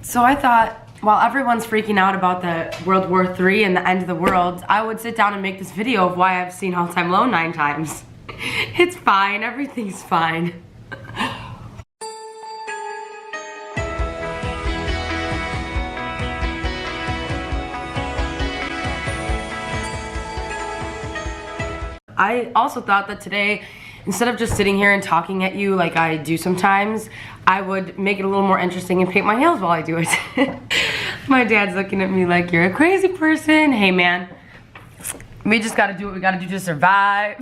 So I thought, while everyone's freaking out about the World War III and the end of the world, I would sit down and make this video of why I've seen All Time Low 9 times. It's fine, everything's fine. I also thought that today, instead of just sitting here and talking at you like I do sometimes, I would make it a little more interesting and paint my nails while I do it. My dad's looking at me like, you're a crazy person. Hey man, we just gotta do what we gotta do to survive.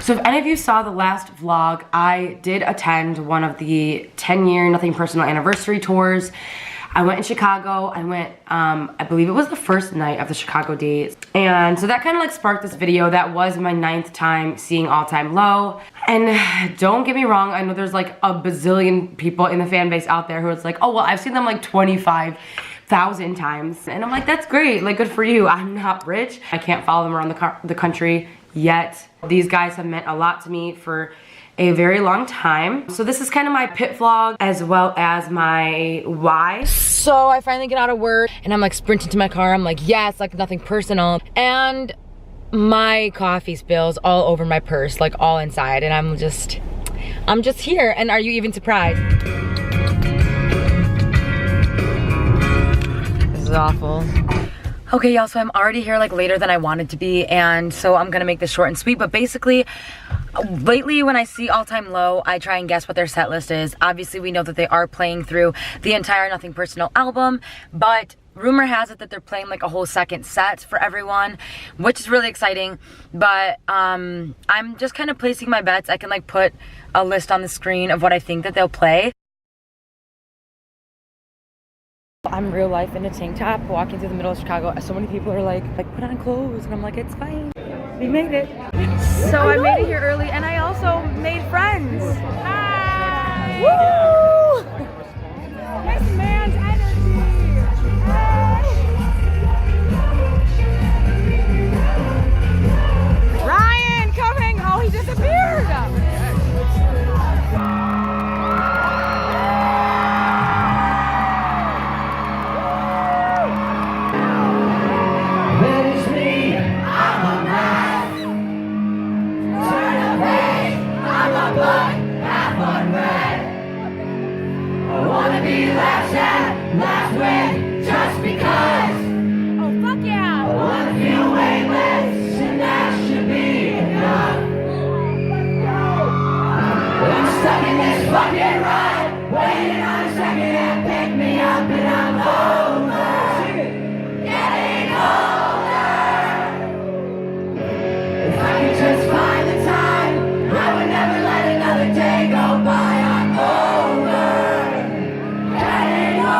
So if any of you saw the last vlog, I did attend one of the 10-year Nothing Personal anniversary tours. I went in Chicago. I went, I believe it was the first night of the Chicago days. And so that kind of like sparked this video. That was my 9th time seeing All Time Low. And don't get me wrong, I know there's like a bazillion people in the fan base out there who is like, oh, well, I've seen them like 25,000 times. And I'm like, that's great, like good for you. I'm not rich. I can't follow them around the country yet. These guys have meant a lot to me for a very long time. So this is kind of my pit vlog as well as my why. So I finally get out of work and I'm like sprinting to my car. I'm like, yes, like nothing personal. And my coffee spills all over my purse, like all inside. And I'm just here. And are you even surprised? This is awful. Okay, y'all, so I'm already here like later than I wanted to be, and so I'm gonna make this short and sweet, but basically, lately when I see All Time Low, I try and guess what their set list is. Obviously, we know that they are playing through the entire Nothing Personal album, but rumor has it that they're playing like a whole second set for everyone, which is really exciting, but I'm just kind of placing my bets. I can like put a list on the screen of what I think that they'll play. I'm real life in a tank top walking through the middle of Chicago. So many people are like put on clothes, and I'm like, it's fine. We made it. So I made it here early, and I also made friends. Hi! Woo! This man's energy. Hey! Ryan coming. Oh, he disappeared. Last win, just because. Oh, fuck yeah. I wanna feel weightless, and that should be enough. I'm stuck in this fucking rut, waiting on a second and pick me up, and I'm over. Getting older. If I could just find the time, I would never let another day go by. I'm over. Getting older.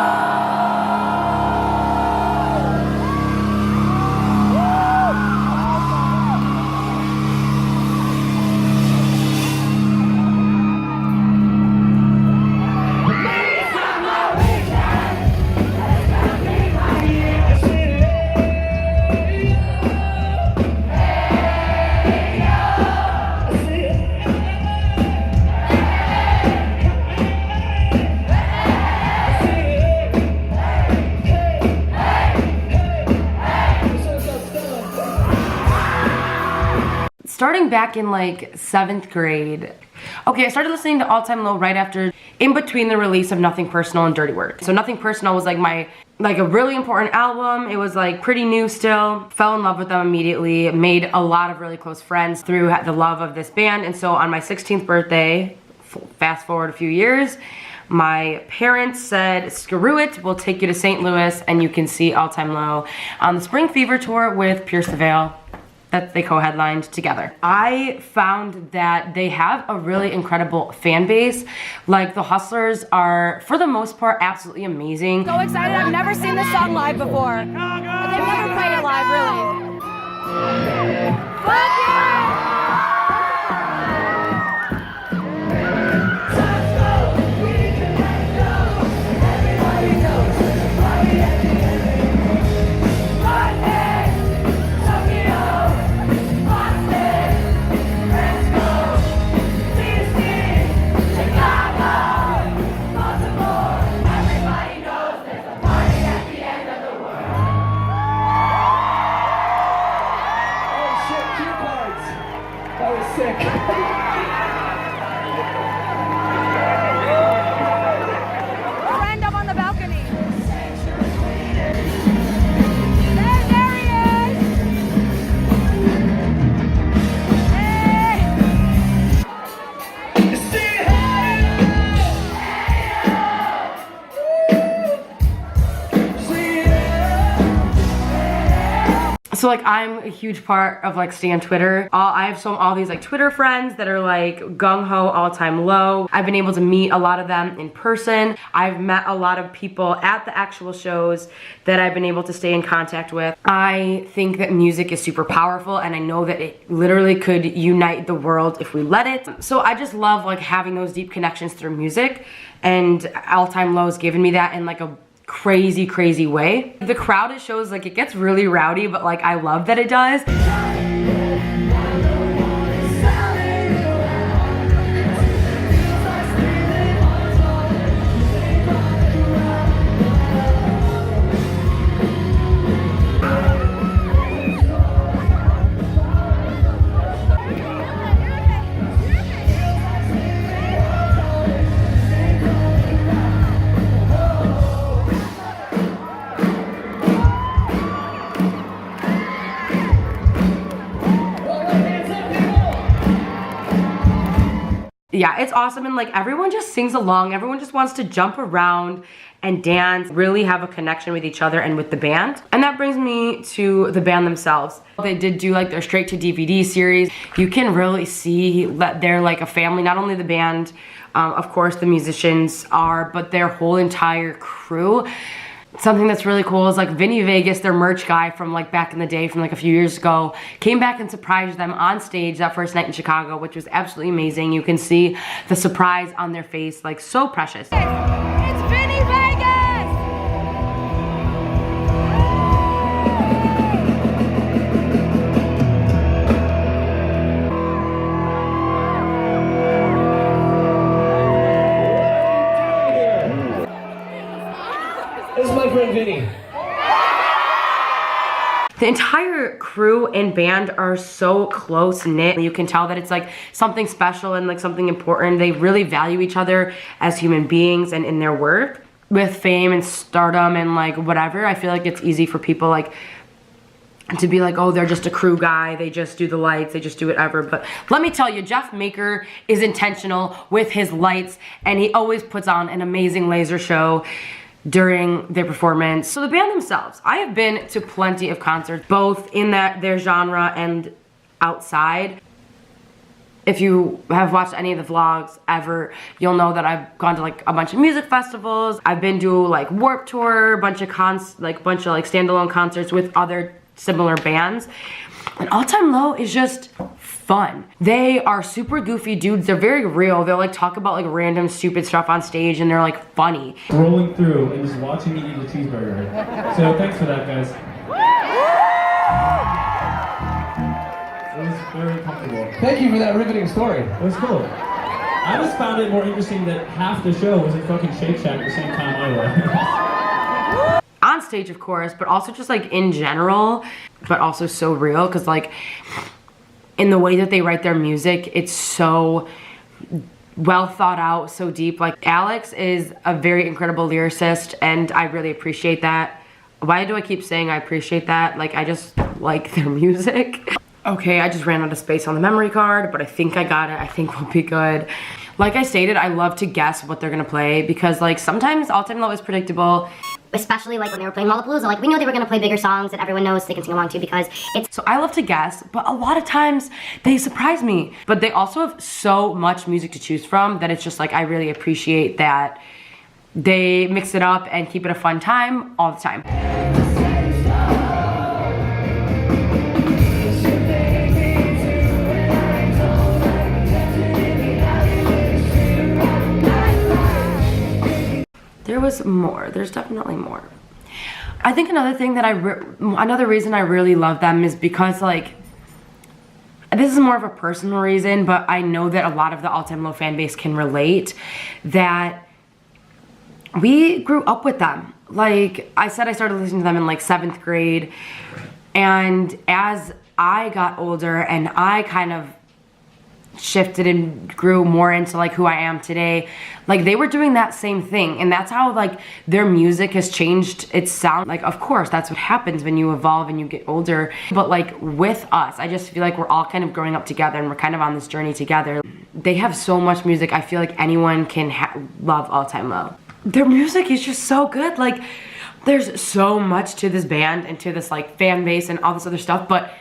Starting back in like 7th grade. Okay, I started listening to All Time Low right after, in between the release of Nothing Personal and Dirty Work. So Nothing Personal was like a really important album. It was like pretty new still. Fell in love with them immediately. Made a lot of really close friends through the love of this band. And so on my 16th birthday, fast forward a few years, my parents said, screw it, we'll take you to St. Louis and you can see All Time Low on the Spring Fever tour with Pierce the Veil that they co-headlined together. I found that they have a really incredible fan base. Like the Hustlers are, for the most part, absolutely amazing. So excited, I've never seen this song live before. They've never played it live, really. Fuck yeah! So like I'm a huge part of like Stan Twitter. I have all these like Twitter friends that are like gung-ho all time low. I've been able to meet a lot of them in person. I've met a lot of people at the actual shows that I've been able to stay in contact with. I think that music is super powerful, and I know that it literally could unite the world if we let it. So I just love like having those deep connections through music, and All Time Low has given me that in like a crazy way. The crowd at shows, like, it gets really rowdy, but like I love that it does. Yeah, it's awesome, and like everyone just sings along. Everyone just wants to jump around and dance, really have a connection with each other and with the band. And that brings me to the band themselves. They did do like their straight to DVD series. You can really see that they're like a family. Not only the band, of course the musicians are, but their whole entire crew. Something that's really cool is like Vinny Vegas, their merch guy from like back in the day, from like a few years ago, came back and surprised them on stage that first night in Chicago, which was absolutely amazing. You can see the surprise on their face, like so precious. It's Vinny Vegas! This is my friend Vinny. The entire crew and band are so close-knit. You can tell that it's like something special and like something important. They really value each other as human beings and in their work. With fame and stardom and like whatever, I feel like it's easy for people like to be like, oh, they're just a crew guy, they just do the lights, they just do whatever. But let me tell you, Jeff Maker is intentional with his lights, and he always puts on an amazing laser show during their performance. So the band themselves, I have been to plenty of concerts, both in their genre and outside. If you have watched any of the vlogs ever, you'll know that I've gone to like a bunch of music festivals. I've been to like Warped Tour, bunch of standalone concerts with other similar bands. And All Time Low is just fun. They are super goofy dudes. They're very real. They'll like talk about like random stupid stuff on stage, and they're like funny. Rolling through and just watching me eat a cheeseburger. So thanks for that, guys. It was very comfortable. Thank you for that riveting story. It was cool. I just found it more interesting that half the show was in fucking Shake Shack at the same time I was. On stage, of course, but also just like in general, but also so real, because like in the way that they write their music, it's so well thought out, so deep. Like Alex is a very incredible lyricist, and I really appreciate that. Why do I keep saying I appreciate that? Like, I just like their music. Okay, I just ran out of space on the memory card, but I think I got it. I think we'll be good. Like I stated, I love to guess what they're gonna play, because like sometimes All Time Low is predictable. Especially like when they were playing Lollapalooza, like we knew they were gonna play bigger songs that everyone knows they can sing along to, because it's... So I love to guess, but a lot of times they surprise me. But they also have so much music to choose from that it's just like, I really appreciate that they mix it up and keep it a fun time all the time. There was more. There's definitely more. I think another thing that another reason I really love them is because like, this is more of a personal reason, but I know that a lot of the All Time Low fan base can relate, that we grew up with them. Like I said, I started listening to them in like 7th grade, and as I got older and I kind of shifted and grew more into like who I am today, like they were doing that same thing, and that's how like their music has changed its sound. Like of course that's what happens when you evolve and you get older, but like with us, I just feel like we're all kind of growing up together and we're kind of on this journey together. They have so much music. I feel like anyone can love All Time Low. Their music is just so good. Like There's so much to this band and to this like fan base and all this other stuff, but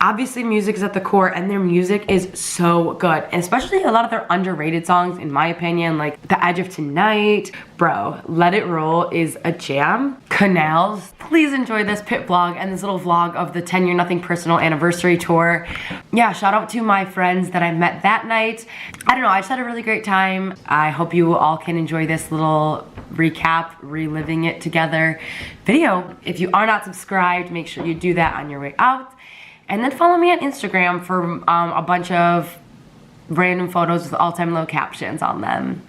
obviously music is at the core, and their music is so good, and especially a lot of their underrated songs in my opinion, like The Edge of Tonight. Bro, Let It Roll is a jam. Canals. Please enjoy this pit vlog and this little vlog of the 10 Year Nothing Personal Anniversary Tour. Yeah, shout out to my friends that I met that night. I don't know, I just had a really great time. I hope you all can enjoy this little recap, reliving it together video. If you are not subscribed, make sure you do that on your way out. And then follow me on Instagram for a bunch of random photos with all-time low captions on them.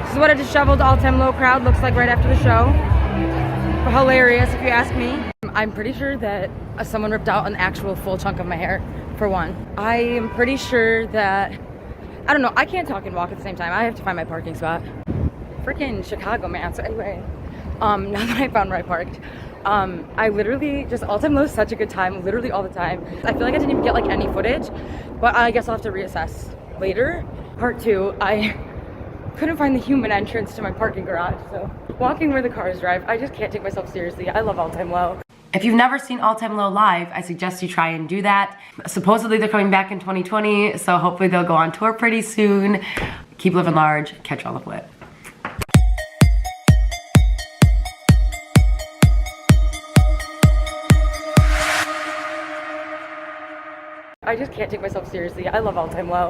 This is what a disheveled all-time low crowd looks like right after the show. Hilarious, if you ask me. I'm pretty sure that someone ripped out an actual full chunk of my hair, for one. I am pretty sure that, I don't know, I can't talk and walk at the same time. I have to find my parking spot. Freaking Chicago, man. So anyway, now that I found where I parked, I literally just, all-time low is such a good time, literally all the time. I feel like I didn't even get like any footage, but I guess I'll have to reassess later. Part 2, I couldn't find the human entrance to my parking garage, so walking where the cars drive, I just can't take myself seriously. I love all-time low. If you've never seen All-Time Low live, I suggest you try and do that. Supposedly they're coming back in 2020, so hopefully they'll go on tour pretty soon. Keep living large, catch all of it. I just can't take myself seriously. I love all-time low.